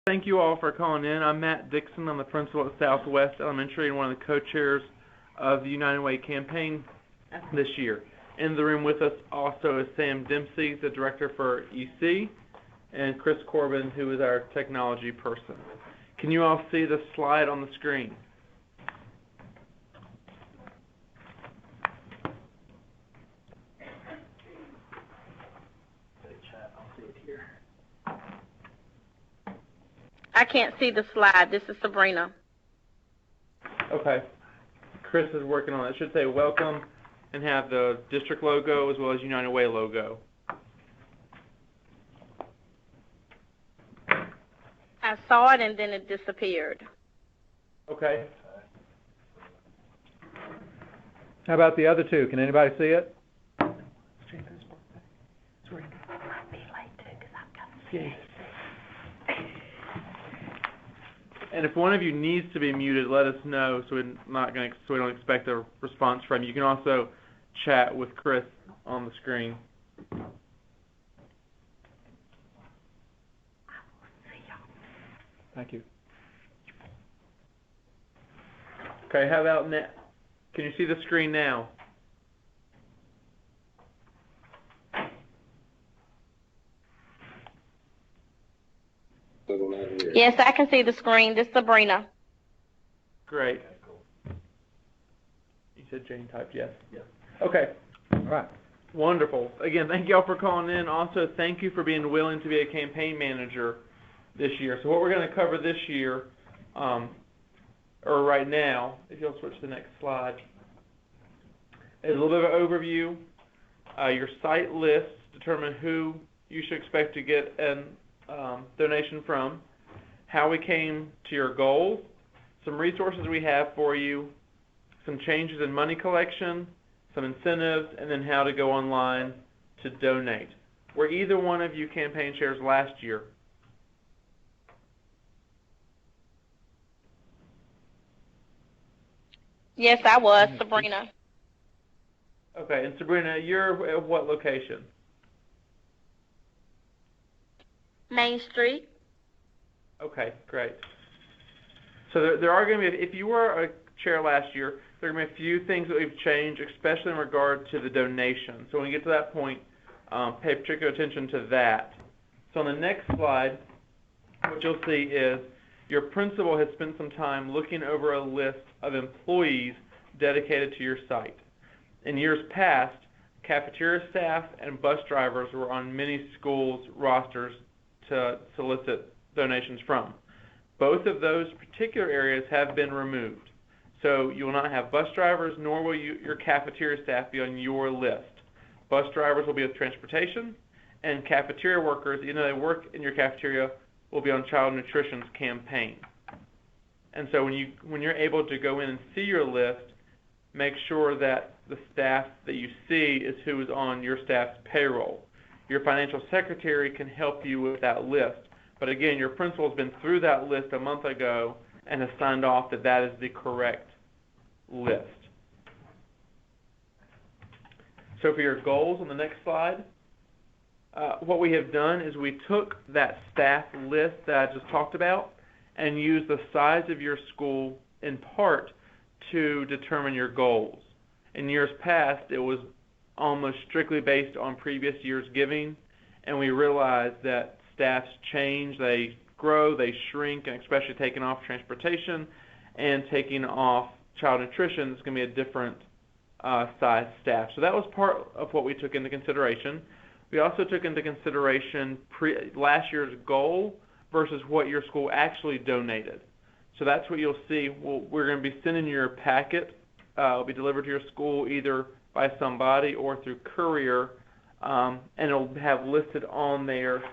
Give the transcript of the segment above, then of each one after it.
Thank you all for calling in. I'm Matt Dixon. I'm the principal at Southwest Elementary and one of the co-chairs of the United Way campaign this year. In the room with us also is Sam Dempsey, the director for EC, and Chris Corbin, who is our technology person. Can you all see the slide on the screen? I can't see the slide. This is Sabrina. Okay. Chris is working on it. It should say welcome and have the district logo as well as United Way logo. I saw it and then it disappeared. Okay. How about the other two? Can anybody see it? And if one of you needs to be muted, let us know so we don't expect a response from you. You can also chat with Chris on the screen. Thank you. Okay, how about now? Can you see the screen now? Yes, I can see the screen. This is Sabrina. Great. You said Jane typed yes? Yes. Okay. All right. Wonderful. Again, thank you all for calling in. Also, thank you for being willing to be a campaign manager this year. So what we're going to cover this year, or right now, if you'll switch to the next slide, is a little bit of an overview, your site list, determine who you should expect to get an donation from, how we came to your goals, some resources we have for you, some changes in money collection, some incentives, and then how to go online to donate. Were either one of you campaign chairs last year? Yes, I was, Sabrina. Okay, and Sabrina, you're at what location? Main Street. Okay, great. So there are going to be, if you were a chair last year, there are going to be a few things that we've changed, especially in regard to the donation. So when we get to that point, pay particular attention to that. So on the next slide, what you'll see is your principal has spent some time looking over a list of employees dedicated to your site. In years past, cafeteria staff and bus drivers were on many schools' rosters to solicit donations from. Both of those particular areas have been removed. So you will not have bus drivers, nor will your cafeteria staff be on your list. Bus drivers will be with transportation, and cafeteria workers, even though they work in your cafeteria, will be on child nutrition's campaign. And so when you're able to go in and see your list, make sure that the staff that you see is who is on your staff's payroll. Your financial secretary can help you with that list. But again, your principal has been through that list a month ago and has signed off that that is the correct list. So for your goals on the next slide, what we have done is we took that staff list that I just talked about and used the size of your school in part to determine your goals. In years past, it was almost strictly based on previous year's giving, and we realized that staffs change, they grow, they shrink, and especially taking off transportation and taking off child nutrition is going to be a different size staff. So that was part of what we took into consideration. We also took into consideration last year's goal versus what your school actually donated. So that's what you'll see. We're going to be sending you your packet. It'll be delivered to your school either by somebody or through courier, and it'll have listed on there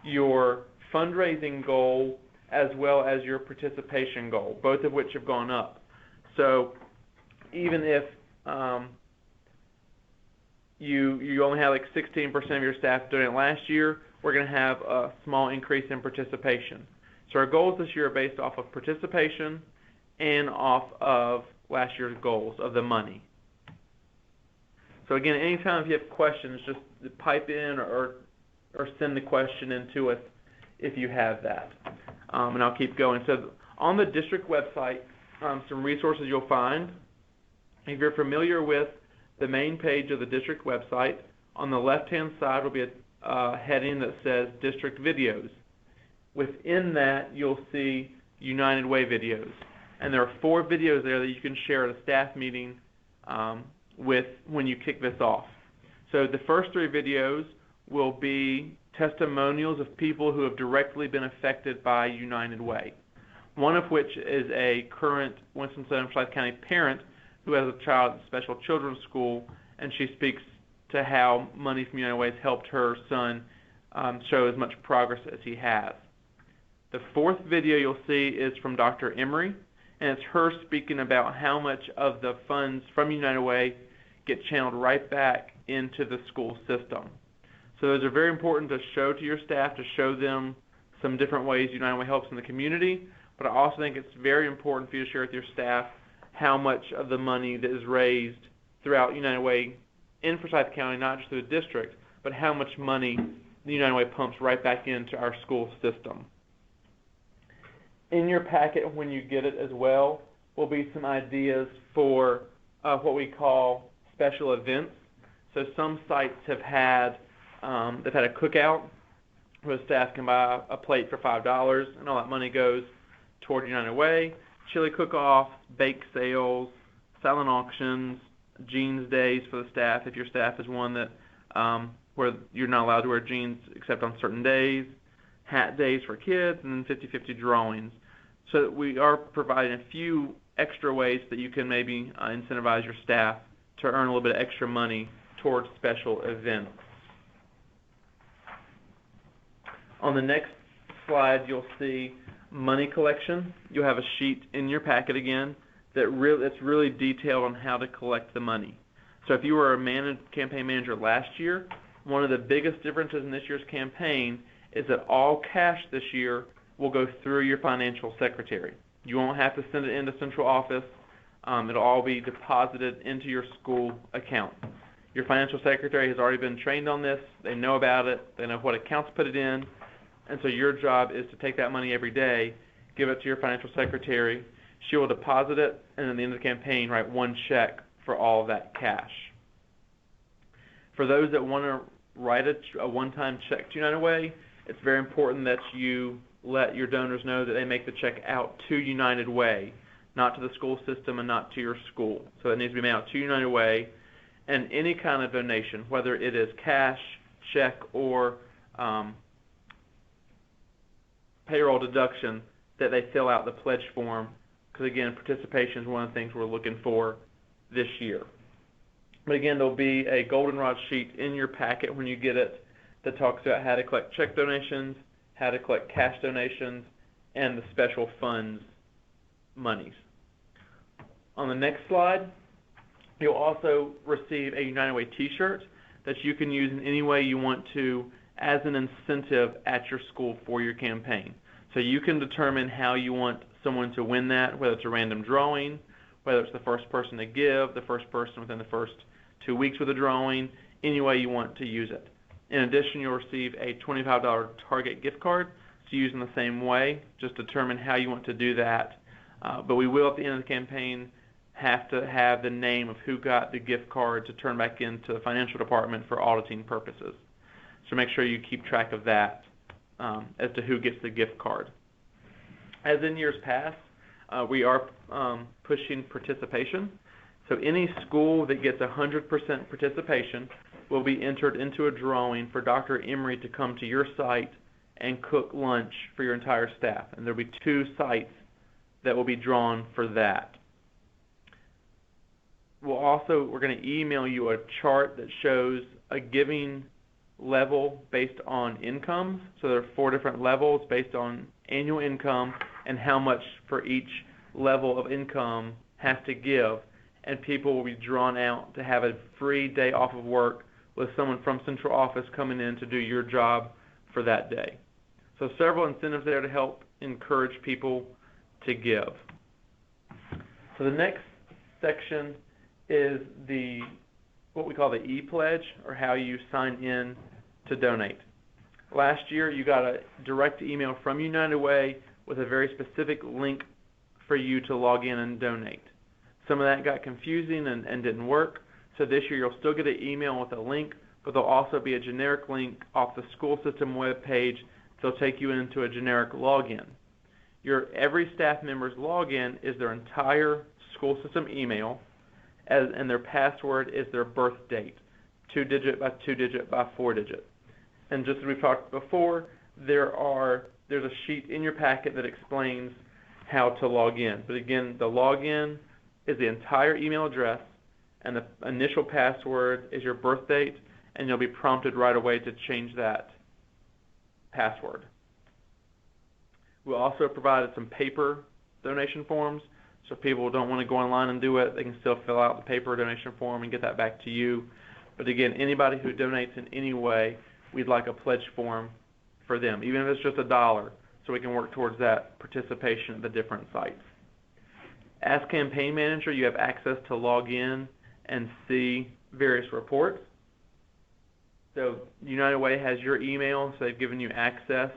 your fundraising goal as well as your participation goal, both of which have gone up. So even if you only had like 16% of your staff doing it last year, we're going to have a small increase in participation. So our goals this year are based off of participation and off of last year's goals of the money. So again, anytime if you have questions, just pipe in or send the question in to us if you have that. and I'll keep going. So on the district website, some resources you'll find. If you're familiar with the main page of the district website, on the left-hand side will be a heading that says District Videos. Within that, you'll see United Way videos. And there are 4 videos there that you can share at a staff meeting with when you kick this off. So the first 3 videos will be testimonials of people who have directly been affected by United Way. One of which is a current Winston-Salem Forsyth County parent who has a child at special children's school, and she speaks to how money from United Way has helped her son show as much progress as he has. The 4th video you'll see is from Dr. Emery, and it's her speaking about how much of the funds from United Way get channeled right back into the school system. So those are very important to show to your staff, to show them some different ways United Way helps in the community, but I also think it's very important for you to share with your staff how much of the money that is raised throughout United Way in Forsyth County, not just through the district, but how much money the United Way pumps right back into our school system. In your packet, when you get it as well, will be some ideas for what we call special events. So some sites have had they've had a cookout where the staff can buy a plate for $5, and all that money goes toward United Way. Chili cook-offs, bake sales, silent auctions, jeans days for the staff if your staff is one that where you're not allowed to wear jeans except on certain days, hat days for kids, and then 50-50 drawings. So we are providing a few extra ways that you can maybe incentivize your staff to earn a little bit of extra money towards special events. On the next slide, you'll see money collection. You'll have a sheet in your packet again that's really detailed on how to collect the money. So if you were a campaign manager last year, one of the biggest differences in this year's campaign is that all cash this year will go through your financial secretary. You won't have to send it into central office. It'll all be deposited into your school account. Your financial secretary has already been trained on this. They know about it. They know what accounts to put it in. And so your job is to take that money every day, give it to your financial secretary. She will deposit it, and at the end of the campaign, write one check for all of that cash. For those that want to write a one-time check to United Way, it's very important that you let your donors know that they make the check out to United Way, not to the school system and not to your school. So it needs to be made out to United Way, and any kind of donation, whether it is cash, check, or payroll deduction, that they fill out the pledge form, because again, participation is one of the things we're looking for this year. But again, there'll be a goldenrod sheet in your packet when you get it that talks about how to collect check donations, how to collect cash donations, and the special funds monies. On the next slide, you'll also receive a United Way t-shirt that you can use in any way you want to as an incentive at your school for your campaign. So you can determine how you want someone to win that, whether it's a random drawing, whether it's the first person to give, the first person within the first 2 weeks with a drawing, any way you want to use it. In addition, you'll receive a $25 Target gift card to use in the same way. Just determine how you want to do that. But we will, at the end of the campaign, have to have the name of who got the gift card to turn back into the financial department for auditing purposes. So make sure you keep track of that as to who gets the gift card. As in years past, we are pushing participation. So any school that gets 100% participation will be entered into a drawing for Dr. Emery to come to your site and cook lunch for your entire staff. And there will be 2 sites that will be drawn for that. We're going to email you a chart that shows a giving level based on income. So there are 4 different levels based on annual income and how much for each level of income has to give. And people will be drawn out to have a free day off of work with someone from central office coming in to do your job for that day. So several incentives there to help encourage people to give. So the next section is what we call the e-pledge, or how you sign in to donate. Last year, you got a direct email from United Way with a very specific link for you to log in and donate. Some of that got confusing and didn't work, so this year you'll still get an email with a link, but there'll also be a generic link off the school system web page that'll take you into a generic login. Every staff member's login is their entire school system email, and their password is their birth date, 2-digit by 2-digit by 4-digit. And just as we've talked before, there's a sheet in your packet that explains how to log in. But again, the login is the entire email address, and the initial password is your birth date, and you'll be prompted right away to change that password. We also provided some paper donation forms, so if people don't want to go online and do it, they can still fill out the paper donation form and get that back to you. But again, anybody who donates in any way, we'd like a pledge form for them, even if it's just $1, so we can work towards that participation at the different sites. As campaign manager, you have access to log in and see various reports. So United Way has your email, so they've given you access,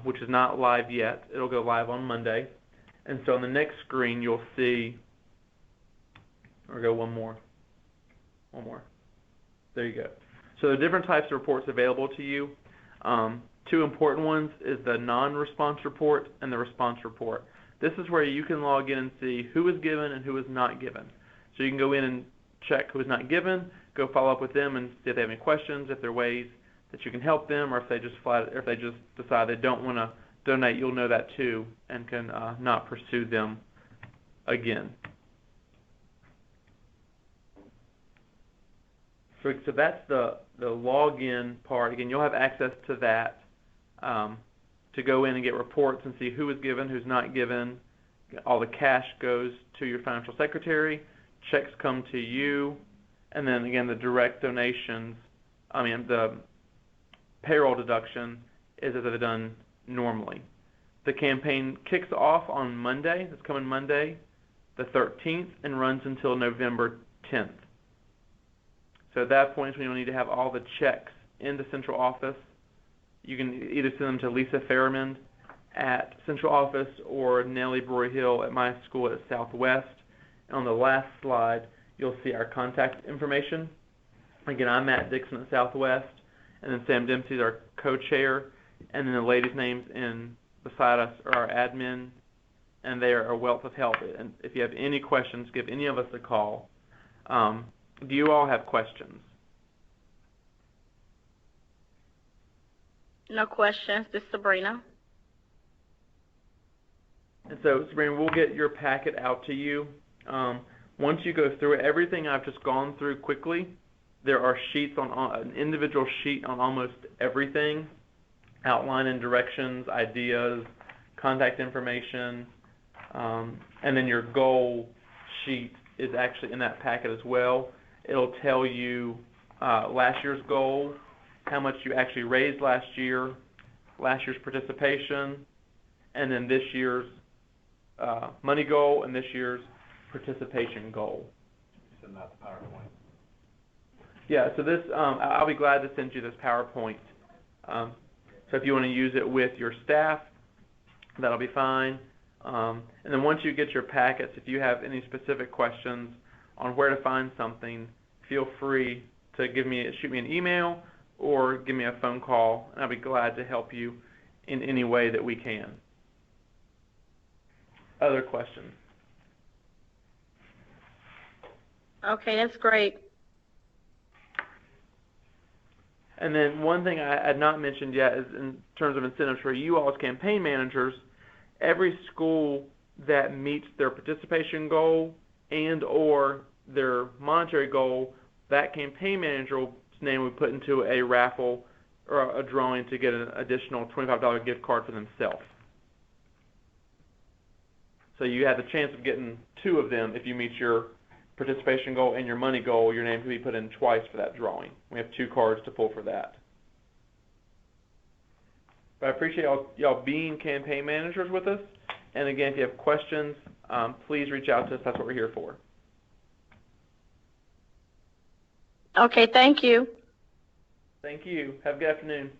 which is not live yet. It'll go live on Monday. And so on the next screen, you'll see, or go one more. There you go. So there are different types of reports available to you. Two important ones is the non-response report and the response report. This is where you can log in and see who was given and who was not given. So you can go in and check who was not given, go follow up with them and see if they have any questions, if there are ways that you can help them, or if they just decide they don't want to donate, you'll know that too and can not pursue them again. So that's the login part. Again, you'll have access to that to go in and get reports and see who was given, who's not given. All the cash goes to your financial secretary. Checks come to you. And then, again, the direct donations, the payroll deduction is as they're done normally. The campaign kicks off on Monday, this coming Monday, the 13th, and runs until November 10th. So at that point is when you'll need to have all the checks in the central office. You can either send them to Lisa Fairmond at central office or Nellie Broyhill at my school at Southwest. And on the last slide, you'll see our contact information. Again, I'm Matt Dixon at Southwest, and then Sam Dempsey is our co-chair, and then the ladies' names beside us are our admin, and they are a wealth of help. And if you have any questions, give any of us a call. Do you all have questions? No questions. This is Sabrina. And so, Sabrina, we'll get your packet out to you. Once you go through it, everything I've just gone through quickly, there are sheets on an individual sheet on almost everything, outlining directions, ideas, contact information, and then your goal sheet is actually in that packet as well. It'll tell you last year's goal, how much you actually raised last year's participation, and then this year's money goal and this year's participation goal. Send out the PowerPoint. Yeah, so this, I'll be glad to send you this PowerPoint. So if you want to use it with your staff, that'll be fine. And then once you get your packets, if you have any specific questions on where to find something, feel free to shoot me an email or give me a phone call, and I'll be glad to help you in any way that we can. Other questions? Okay, that's great. And then one thing I had not mentioned yet is in terms of incentives for you all as campaign managers, every school that meets their participation goal and or their monetary goal, that campaign manager's name we put into a raffle or a drawing to get an additional $25 gift card for themselves. So you have the chance of getting two of them if you meet your participation goal and your money goal. Your name can be put in twice for that drawing. We have 2 cards to pull for that. But I appreciate y'all being campaign managers with us. And again, if you have questions, please reach out to us. That's what we're here for. Okay, thank you. Thank you. Have a good afternoon.